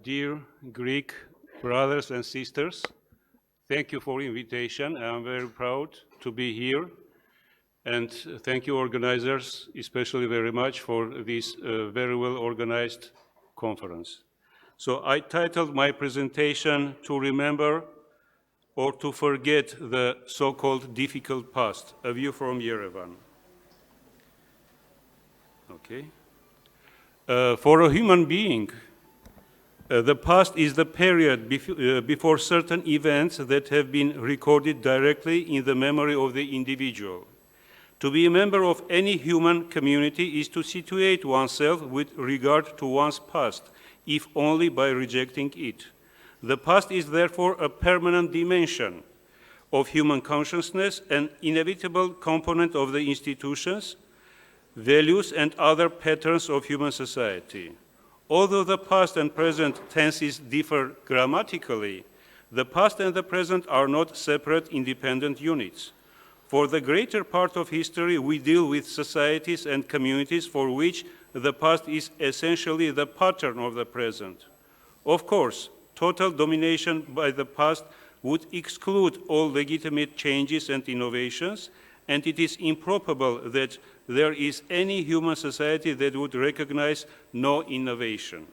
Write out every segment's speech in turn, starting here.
Dear Greek brothers and sisters, thank you for the invitation. I'm very proud to be here. And thank you, organizers, especially very much for this very well organized conference. So I titled my presentation "To Remember or to Forget the So-Called Difficult Past, a View from Yerevan." Okay. For a human being, the past is the period before certain events that have been recorded directly in the memory of the individual. To be a member of any human community is to situate oneself with regard to one's past, if only by rejecting it. The past is therefore a permanent dimension of human consciousness, an inevitable component of the institutions, values, and other patterns of human society. Although the past and present tenses differ grammatically, the past and the present are not separate independent units. For the greater part of history, we deal with societies and communities for which the past is essentially the pattern of the present. Of course, total domination by the past would exclude all legitimate changes and innovations, and it is improbable that there is any human society that would recognize no innovation.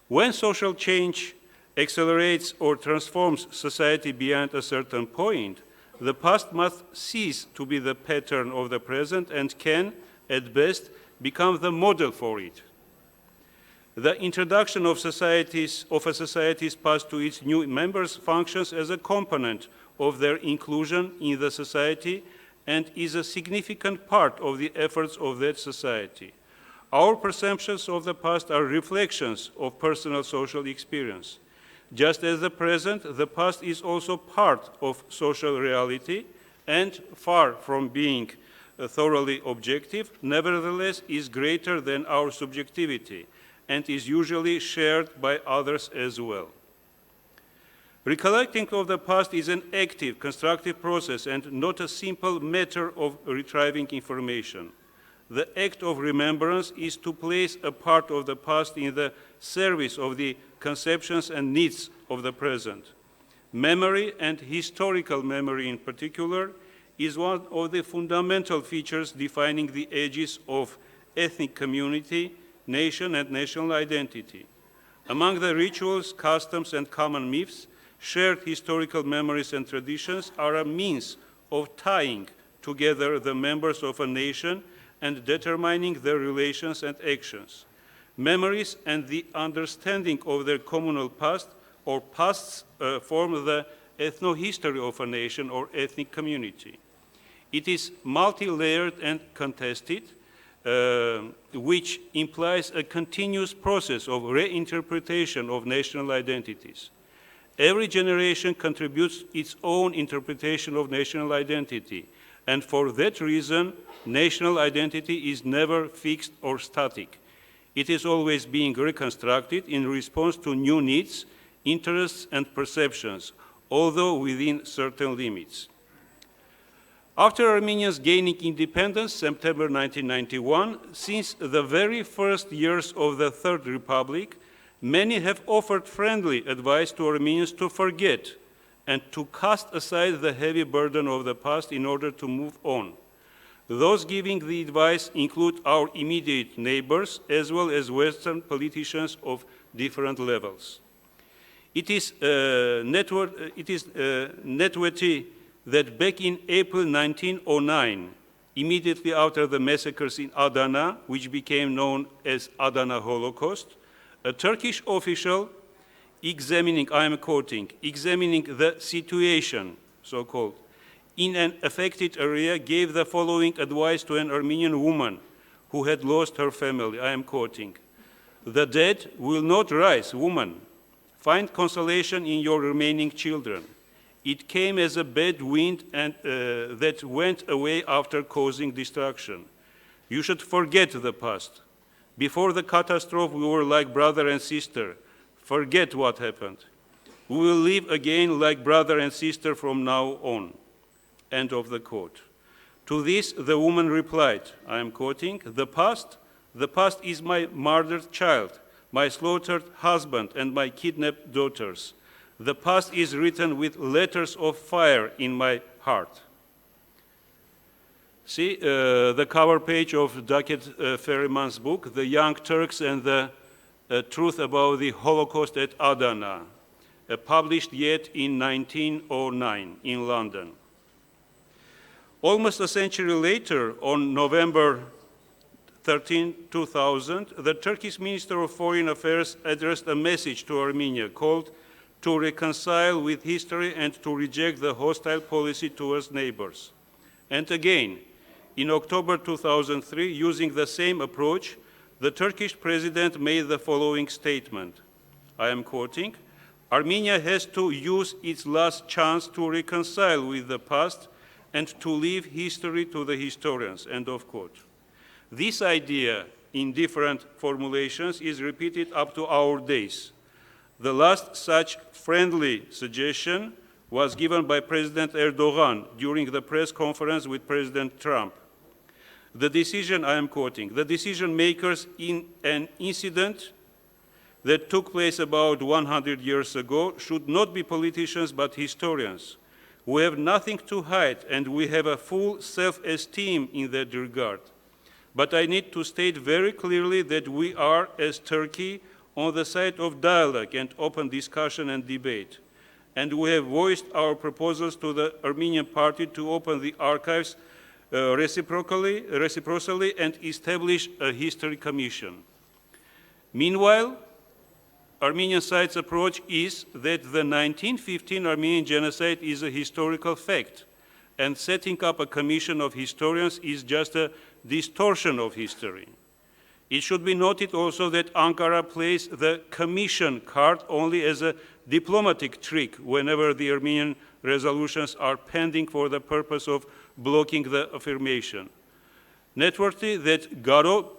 When social change accelerates or transforms society beyond a certain point, the past must cease to be the pattern of the present and can, at best, become the model for it. The introduction of a society's past to its new members functions as a component of their inclusion in the society and is a significant part of the efforts of that society. Our perceptions of the past are reflections of personal social experience. Just as the present, the past is also part of social reality and, far from being thoroughly objective, nevertheless is greater than our subjectivity and is usually shared by others as well. Recollecting of the past is an active, constructive process and not a simple matter of retrieving information. The act of remembrance is to place a part of the past in the service of the conceptions and needs of the present. Memory, and historical memory in particular, is one of the fundamental features defining the edges of ethnic community, nation, and national identity. Among the rituals, customs, and common myths, shared historical memories and traditions are a means of tying together the members of a nation and determining their relations and actions. Memories and the understanding of their communal past or pasts form the ethno-history of a nation or ethnic community. It is multi-layered and contested, which implies a continuous process of reinterpretation of national identities. Every generation contributes its own interpretation of national identity, and for that reason, national identity is never fixed or static. It is always being reconstructed in response to new needs, interests, and perceptions, although within certain limits. After Armenians gaining independence, September 1991, since the very first years of the Third Republic, many have offered friendly advice to Armenians to forget and to cast aside the heavy burden of the past in order to move on. Those giving the advice include our immediate neighbors as well as Western politicians of different levels. It is noteworthy that back in April 1909, immediately after the massacres in Adana, which became known as Adana Holocaust, a Turkish official examining, I am quoting, examining the situation, so-called, in an affected area gave the following advice to an Armenian woman who had lost her family, I am quoting, "The dead will not rise, woman. Find consolation in your remaining children. It came as a bad wind and that went away after causing destruction. You should forget the past. Before the catastrophe, we were like brother and sister. Forget what happened. We will live again like brother and sister from now on." End of the quote. To this, the woman replied, I am quoting, the past is my murdered child. my slaughtered husband, and my kidnapped daughters. The past is written with letters of fire in my heart. See the cover page of Daket Ferryman's book, The Young Turks and the Truth About the Holocaust at Adana, published yet in 1909 in London. Almost a century later, on November 13, 2000, the Turkish Minister of Foreign Affairs addressed a message to Armenia called to reconcile with history and to reject the hostile policy towards neighbors. And again, in October 2003, using the same approach, the Turkish president made the following statement. I am quoting, "Armenia has to use its last chance to reconcile with the past and to leave history to the historians," end of quote. This idea, in different formulations, is repeated up to our days. The last such friendly suggestion was given by President Erdogan during the press conference with President Trump. The decision, I am quoting, "The decision makers in an incident that took place about 100 years ago should not be politicians but historians. We have nothing to hide and we have a full self-esteem in that regard. But I need to state very clearly that we are, as Turkey, on the side of dialogue and open discussion and debate. And we have voiced our proposals to the Armenian party to open the archives reciprocally and establish a history commission. Meanwhile, Armenian side's approach is that the 1915 Armenian genocide is a historical fact, and setting up a commission of historians is just a distortion of history. It should be noted also that Ankara plays the commission card only as a diplomatic trick whenever the Armenian resolutions are pending for the purpose of blocking the affirmation. Noteworthy that Garo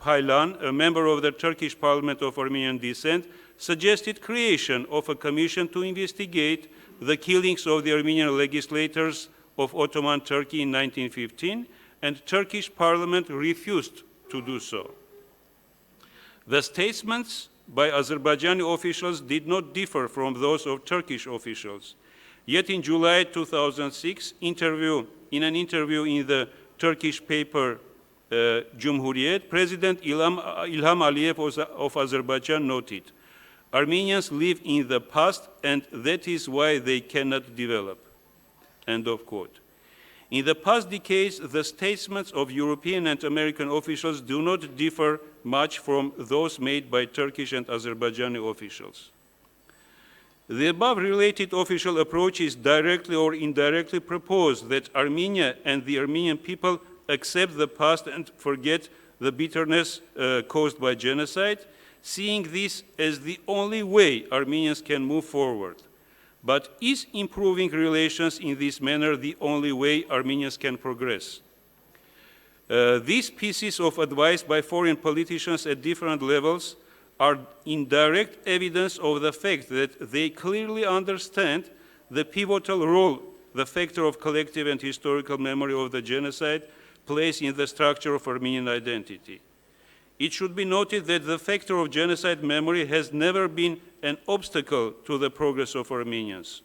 Paylan, a member of the Turkish Parliament of Armenian descent, suggested creation of a commission to investigate the killings of the Armenian legislators of Ottoman Turkey in 1915, and Turkish Parliament refused to do so. The statements by Azerbaijani officials did not differ from those of Turkish officials. Yet in July 2006, in an interview in the Turkish paper Cumhuriyet, President Ilham Aliyev of Azerbaijan noted, "Armenians live in the past and that is why they cannot develop." End of quote. In the past decades, the statements of European and American officials do not differ much from those made by Turkish and Azerbaijani officials. The above related official approaches directly or indirectly propose that Armenia and the Armenian people accept the past and forget the bitterness caused by genocide, seeing this as the only way Armenians can move forward. But is improving relations in this manner the only way Armenians can progress? These pieces of advice by foreign politicians at different levels are indirect evidence of the fact that they clearly understand the pivotal role the factor of collective and historical memory of the genocide plays in the structure of Armenian identity. It should be noted that the factor of genocide memory has never been an obstacle to the progress of Armenians.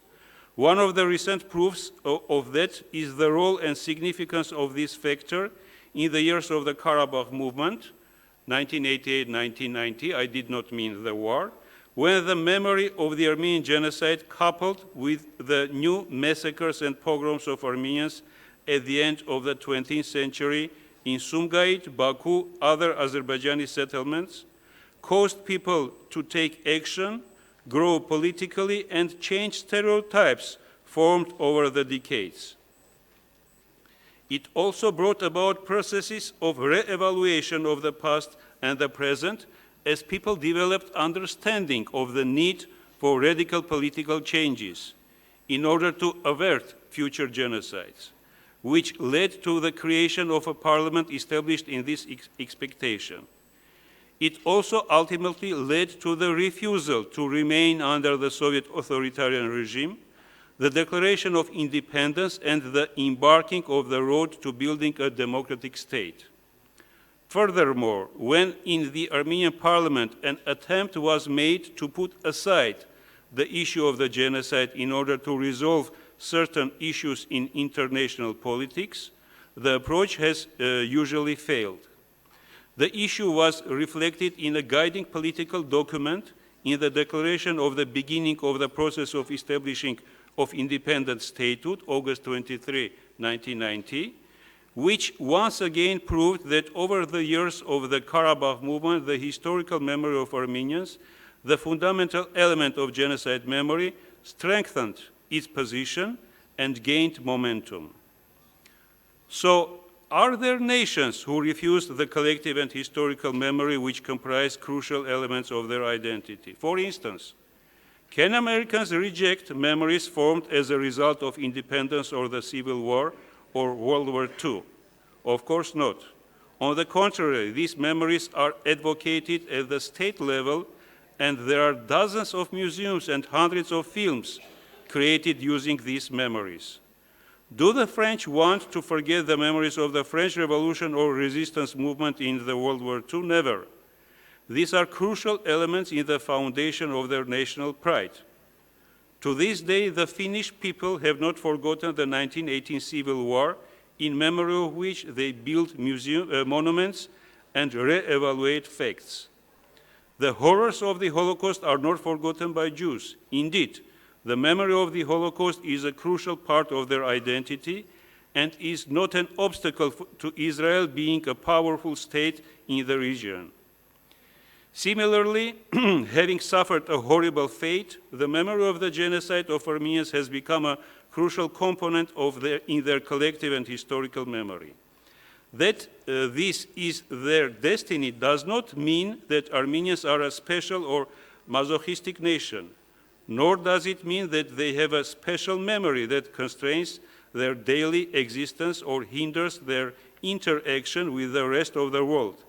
One of the recent proofs of that is the role and significance of this factor in the years of the Karabakh movement, 1988-1990, I did not mean the war, when the memory of the Armenian genocide coupled with the new massacres and pogroms of Armenians at the end of the 20th century in Sumgait, Baku, other Azerbaijani settlements, caused people to take action, grow politically, and change stereotypes formed over the decades. It also brought about processes of re-evaluation of the past and the present as people developed understanding of the need for radical political changes in order to avert future genocides, which led to the creation of a parliament established in this expectation. It also ultimately led to the refusal to remain under the Soviet authoritarian regime, the declaration of independence, and the embarking of the road to building a democratic state. Furthermore, when in the Armenian parliament an attempt was made to put aside the issue of the genocide in order to resolve certain issues in international politics, the approach has usually failed. The issue was reflected in a guiding political document in the declaration of the beginning of the process of establishing of independent statehood, August 23, 1990, which once again proved that over the years of the Karabakh movement, the historical memory of Armenians, the fundamental element of genocide memory, strengthened its position and gained momentum. So, are there nations who refuse the collective and historical memory which comprise crucial elements of their identity? For instance, can Americans reject memories formed as a result of independence or the Civil War or World War II? Of course not. On the contrary, these memories are advocated at the state level, and there are dozens of museums and hundreds of films created using these memories. Do the French want to forget the memories of the French Revolution or resistance movement in the World War II? Never. These are crucial elements in the foundation of their national pride. To this day, the Finnish people have not forgotten the 1918 Civil War, in memory of which they build monuments and re-evaluate facts. The horrors of the Holocaust are not forgotten by Jews. Indeed, the memory of the Holocaust is a crucial part of their identity and is not an obstacle to Israel being a powerful state in the region. Similarly, having suffered a horrible fate, the memory of the genocide of Armenians has become a crucial component in their collective and historical memory. That this is their destiny does not mean that Armenians are a special or masochistic nation, nor does it mean that they have a special memory that constrains their daily existence or hinders their interaction with the rest of the world,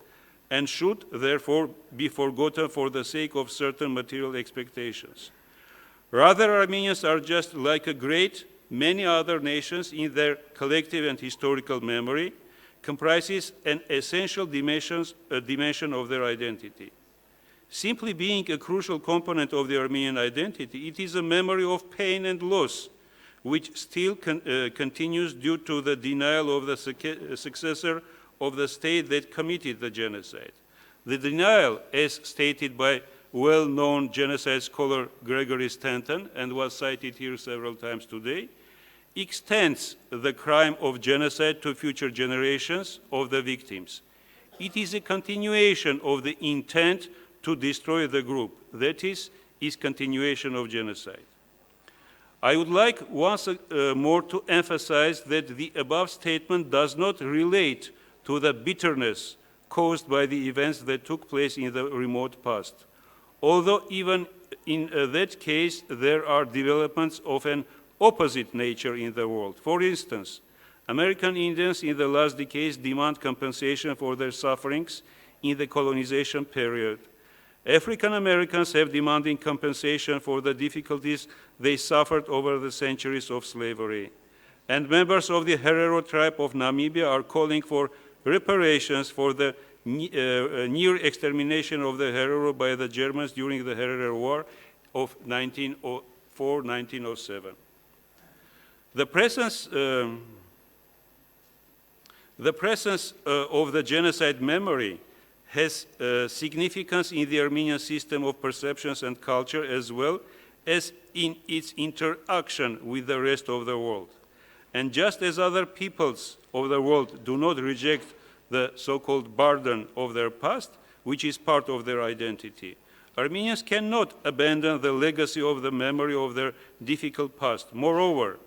and should therefore be forgotten for the sake of certain material expectations. Rather, Armenians are just like a great many other nations in their collective and historical memory, comprises an essential dimension of their identity. Simply being a crucial component of the Armenian identity, it is a memory of pain and loss, which still continues due to the denial of the successor of the state that committed the genocide. The denial, as stated by well-known genocide scholar Gregory Stanton, and was cited here several times today, extends the crime of genocide to future generations of the victims. It is a continuation of the intent to destroy the group. That is continuation of genocide. I would like once more to emphasize that the above statement does not relate to the bitterness caused by the events that took place in the remote past. Although even in that case, there are developments of an opposite nature in the world. For instance, American Indians in the last decades demand compensation for their sufferings in the colonization period. African Americans have demanded compensation for the difficulties they suffered over the centuries of slavery. And members of the Herero tribe of Namibia are calling for reparations for the near extermination of the Herero by the Germans during the Herero War of 1904-1907. The presence of the genocide memory has significance in the Armenian system of perceptions and culture, as well as in its interaction with the rest of the world. And just as other peoples of the world do not reject the so-called burden of their past, which is part of their identity, Armenians cannot abandon the legacy of the memory of their difficult past. Moreover,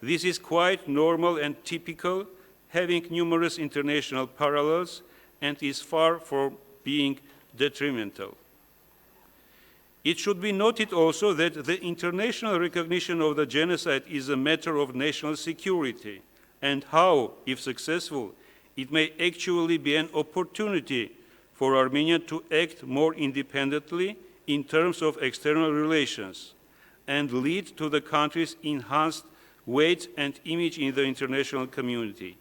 this is quite normal and typical, having numerous international parallels, and is far from being detrimental. It should be noted also that the international recognition of the genocide is a matter of national security, and how, if successful, it may actually be an opportunity for Armenia to act more independently in terms of external relations and lead to the country's enhanced weight and image in the international community,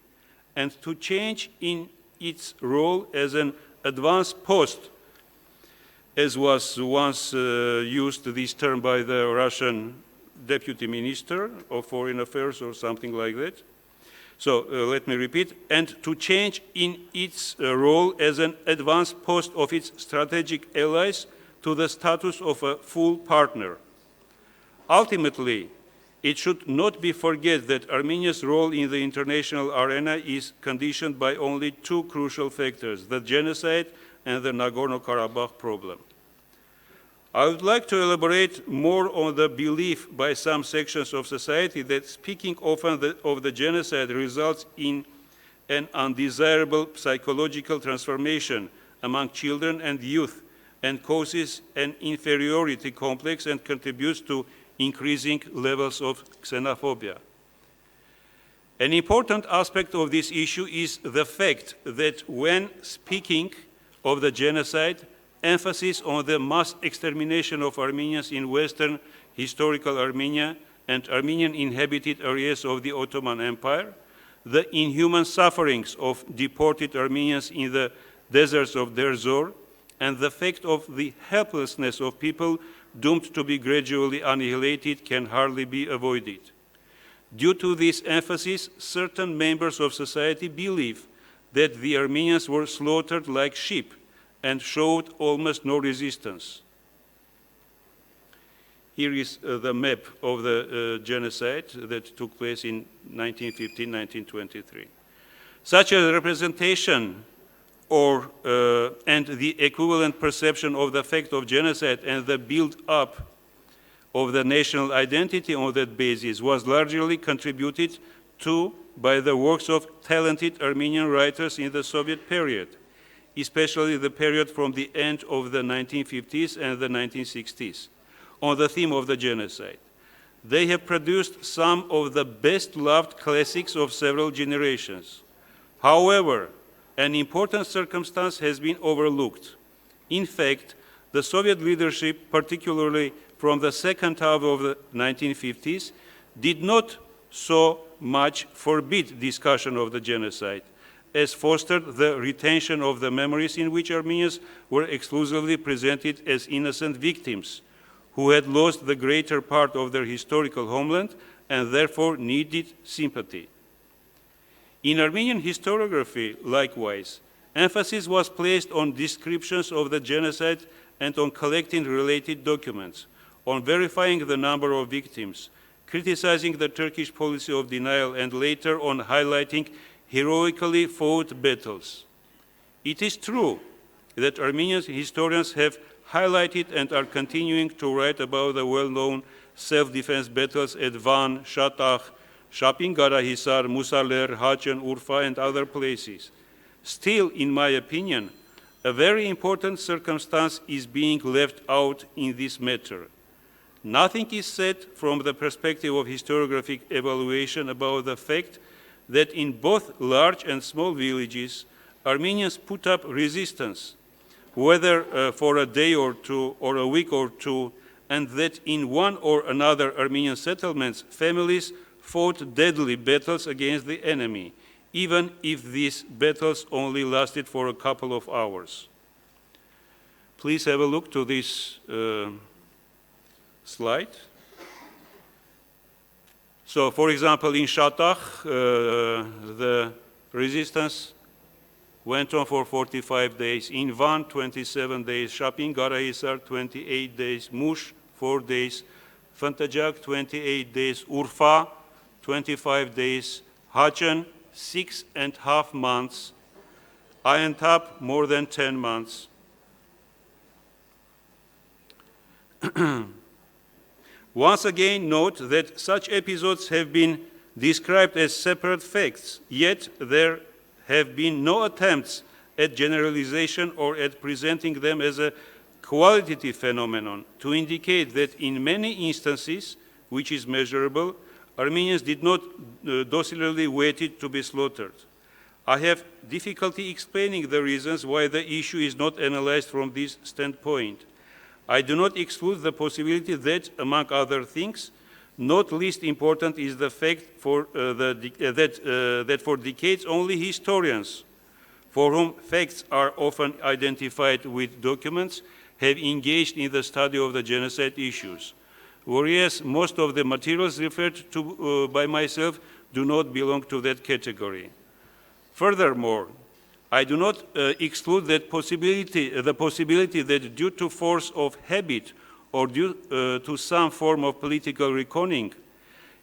and to change in its role as an advance post, as was once used this term by the Russian Deputy Minister of Foreign Affairs or something like that. So let me repeat, and to change in its role as an advance post of its strategic allies to the status of a full partner. Ultimately, it should not be forget that Armenia's role in the international arena is conditioned by only two crucial factors, the genocide and the Nagorno-Karabakh problem. I would like to elaborate more on the belief by some sections of society that speaking often of the genocide results in an undesirable psychological transformation among children and youth and causes an inferiority complex and contributes to increasing levels of xenophobia. An important aspect of this issue is the fact that when speaking of the genocide, emphasis on the mass extermination of Armenians in Western historical Armenia and Armenian inhabited areas of the Ottoman Empire, the inhuman sufferings of deported Armenians in the deserts of Deir Zor, and the fact of the helplessness of people doomed to be gradually annihilated can hardly be avoided. Due to this emphasis, certain members of society believe that the Armenians were slaughtered like sheep and showed almost no resistance. Here is the map of the genocide that took place in 1915-1923. Such a representation and the equivalent perception of the fact of genocide and the build-up of the national identity on that basis was largely contributed to by the works of talented Armenian writers in the Soviet period, especially the period from the end of the 1950s and the 1960s, on the theme of the genocide. They have produced some of the best-loved classics of several generations. However, an important circumstance has been overlooked. In fact, the Soviet leadership, particularly from the second half of the 1950s, did not so much forbid discussion of the genocide, as fostered the retention of the memories in which Armenians were exclusively presented as innocent victims who had lost the greater part of their historical homeland and therefore needed sympathy. In Armenian historiography, likewise, emphasis was placed on descriptions of the genocide and on collecting related documents, on verifying the number of victims, criticizing the Turkish policy of denial, and later on highlighting heroically fought battles. It is true that Armenian historians have highlighted and are continuing to write about the well-known self-defense battles at Van, Shatach, Shapin Garahisar, Musaler, Hachen, Urfa, and other places. Still, in my opinion, a very important circumstance is being left out in this matter. Nothing is said from the perspective of historiographic evaluation about the fact that in both large and small villages, Armenians put up resistance, whether for a day or two or a week or two, and that in one or another Armenian settlements, families fought deadly battles against the enemy, even if these battles only lasted for a couple of hours. Please have a look to this slide. So, for example, in Shatach, the resistance went on for 45 days. In Van, 27 days. Shapin Garahisar, 28 days. Mush, 4 days. Fantajak, 28 days. Urfa, 25 days. Hachen, 6.5 months. Ayantap, more than 10 months. Once again, note that such episodes have been described as separate facts, yet there have been no attempts at generalization or at presenting them as a qualitative phenomenon to indicate that in many instances, which is measurable, Armenians did not docilely wait to be slaughtered. I have difficulty explaining the reasons why the issue is not analyzed from this standpoint. I do not exclude the possibility that, among other things, not least important is the fact that for decades only historians for whom facts are often identified with documents, have engaged in the study of the genocide issues, whereas most of the materials referred to by myself do not belong to that category. Furthermore, I do not exclude that the possibility that due to force of habit or due to some form of political reckoning,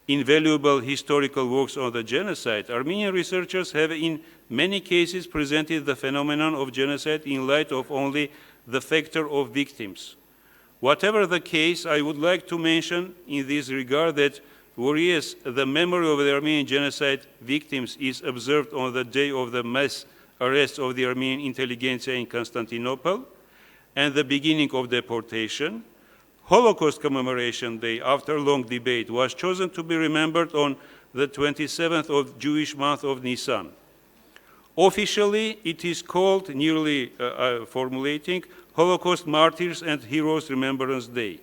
invaluable historical works on the genocide, Armenian researchers have in many cases presented the phenomenon of genocide in light of only the factor of victims. Whatever the case, I would like to mention in this regard that whereas the memory of the Armenian genocide victims is observed on the day of the mass arrest of the Armenian intelligentsia in Constantinople and the beginning of deportation, Holocaust Commemoration Day, after long debate, was chosen to be remembered on the 27th of Jewish month of Nisan. Officially, it is called, nearly formulating, Holocaust Martyrs and Heroes Remembrance Day.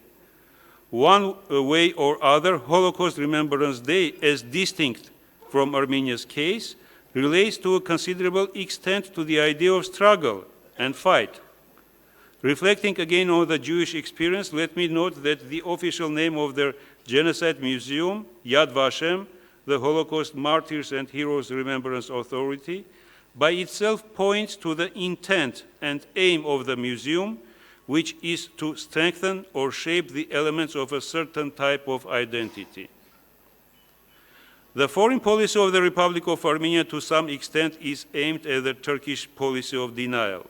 One way or other, Holocaust Remembrance Day, as distinct from Armenia's case, relates to a considerable extent to the idea of struggle and fight. Reflecting again on the Jewish experience, let me note that the official name of their Genocide Museum, Yad Vashem, the Holocaust Martyrs and Heroes Remembrance Authority, by itself points to the intent and aim of the museum, which is to strengthen or shape the elements of a certain type of identity. The foreign policy of the Republic of Armenia to some extent is aimed at the Turkish policy of denial.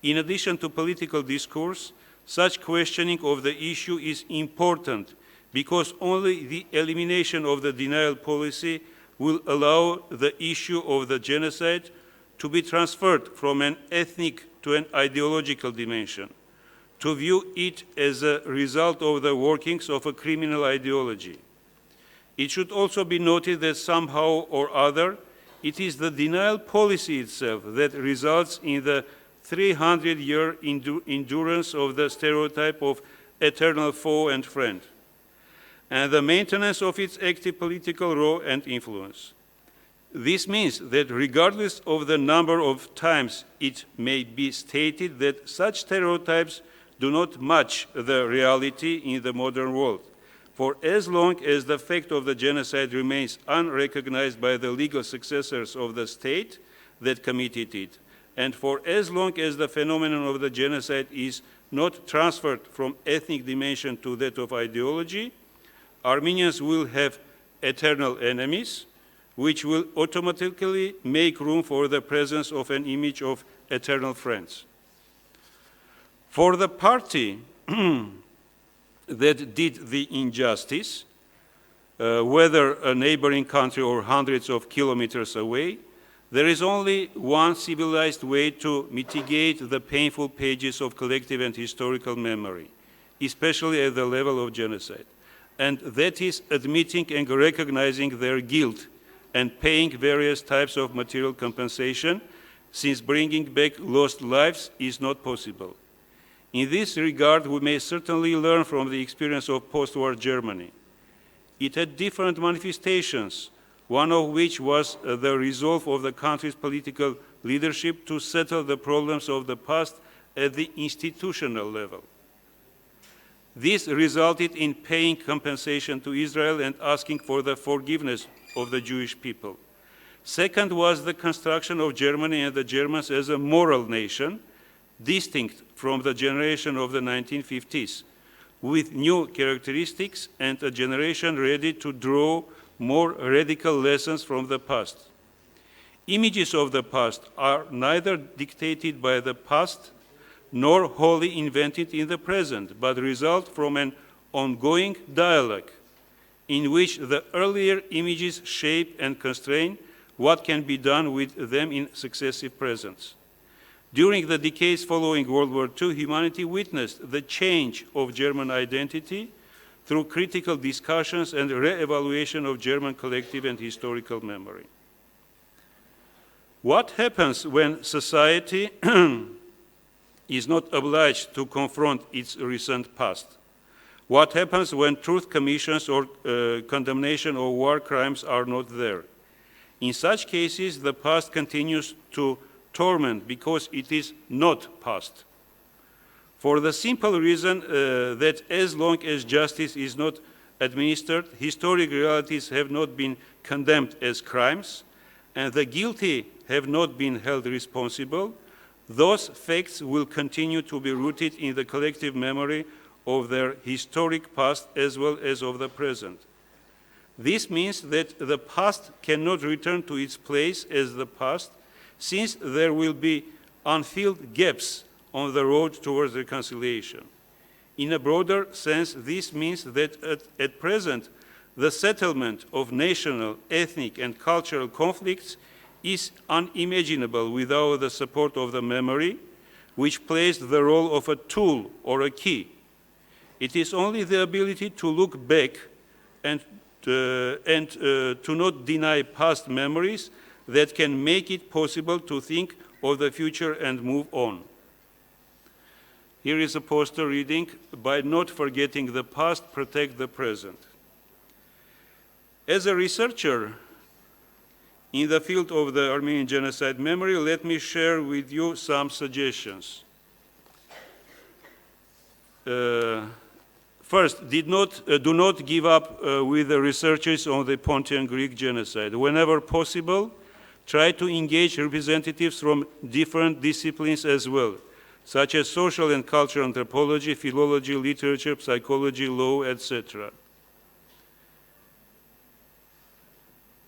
In addition to political discourse, such questioning of the issue is important because only the elimination of the denial policy will allow the issue of the genocide to be transferred from an ethnic to an ideological dimension, to view it as a result of the workings of a criminal ideology. It should also be noted that somehow or other, it is the denial policy itself that results in the 300-year endurance of the stereotype of eternal foe and friend, and the maintenance of its active political role and influence. This means that regardless of the number of times it may be stated that such stereotypes do not match the reality in the modern world, for as long as the fact of the genocide remains unrecognized by the legal successors of the state that committed it, and for as long as the phenomenon of the genocide is not transferred from ethnic dimension to that of ideology, Armenians will have eternal enemies, which will automatically make room for the presence of an image of eternal friends. For the party that did the injustice, whether a neighboring country or hundreds of kilometers away, there is only one civilized way to mitigate the painful pages of collective and historical memory, especially at the level of genocide, and that is admitting and recognizing their guilt and paying various types of material compensation, since bringing back lost lives is not possible. In this regard, we may certainly learn from the experience of post-war Germany. It had different manifestations, one of which was the resolve of the country's political leadership to settle the problems of the past at the institutional level. This resulted in paying compensation to Israel and asking for the forgiveness of the Jewish people. Second was the construction of Germany and the Germans as a moral nation, distinct from the generation of the 1950s, with new characteristics and a generation ready to draw more radical lessons from the past. Images of the past are neither dictated by the past nor wholly invented in the present, but result from an ongoing dialogue in which the earlier images shape and constrain what can be done with them in successive presents. During the decades following World War II, humanity witnessed the change of German identity through critical discussions and re-evaluation of German collective and historical memory. What happens when society is not obliged to confront its recent past? What happens when truth commissions or condemnation of war crimes are not there? In such cases, the past continues to torment because it is not past. For the simple reason that as long as justice is not administered, historic realities have not been condemned as crimes, and the guilty have not been held responsible, those facts will continue to be rooted in the collective memory of their historic past as well as of the present. This means that the past cannot return to its place as the past, since there will be unfilled gaps on the road towards reconciliation. In a broader sense, this means that at present, the settlement of national, ethnic, and cultural conflicts is unimaginable without the support of the memory, which plays the role of a tool or a key. It is only the ability to look back and to not deny past memories that can make it possible to think of the future and move on. Here is a poster reading, "By not forgetting the past, protect the present." As a researcher in the field of the Armenian genocide memory, let me share with you some suggestions. First, do not give up with the researches on the Pontian Greek genocide. Whenever possible, try to engage representatives from different disciplines as well, such as social and cultural anthropology, philology, literature, psychology, law, etc.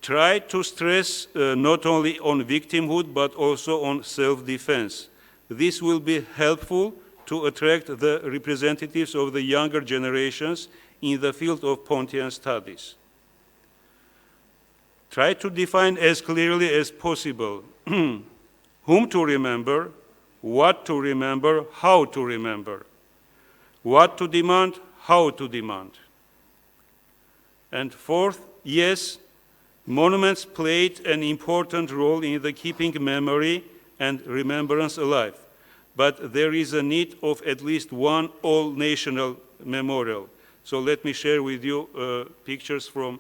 Try to stress not only on victimhood, but also on self-defense. This will be helpful to attract the representatives of the younger generations in the field of Pontian studies. Try to define as clearly as possible whom to remember, what to remember, how to remember, what to demand, how to demand. And fourth, yes, monuments played an important role in the keeping memory and remembrance alive, but there is a need of at least one all-national memorial. So let me share with you pictures from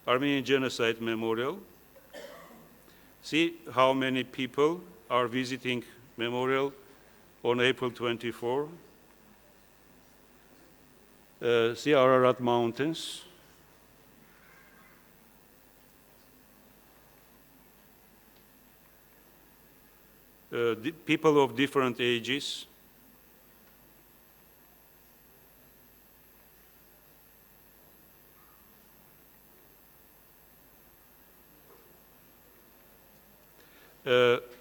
Armenian Genocide Memorial. See how many people are visiting Memorial on April 24. See Ararat Mountains. People of different ages.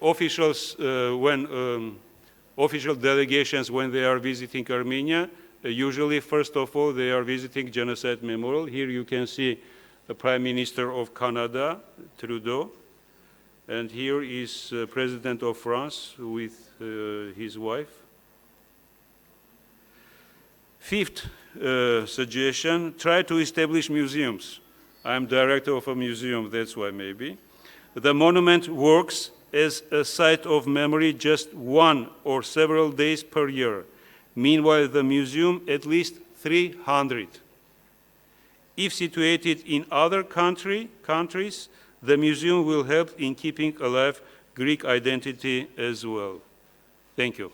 Officials, official delegations, when they are visiting Armenia, usually, first of all, they are visiting Genocide Memorial. Here you can see the Prime Minister of Canada, Trudeau, and here is President of France with his wife. Fifth suggestion, try to establish museums. I'm director of a museum, that's why maybe. The monument works as a site of memory just one or several days per year. Meanwhile, the museum at least 300. If situated in other countries, the museum will help in keeping alive Greek identity as well. Thank you.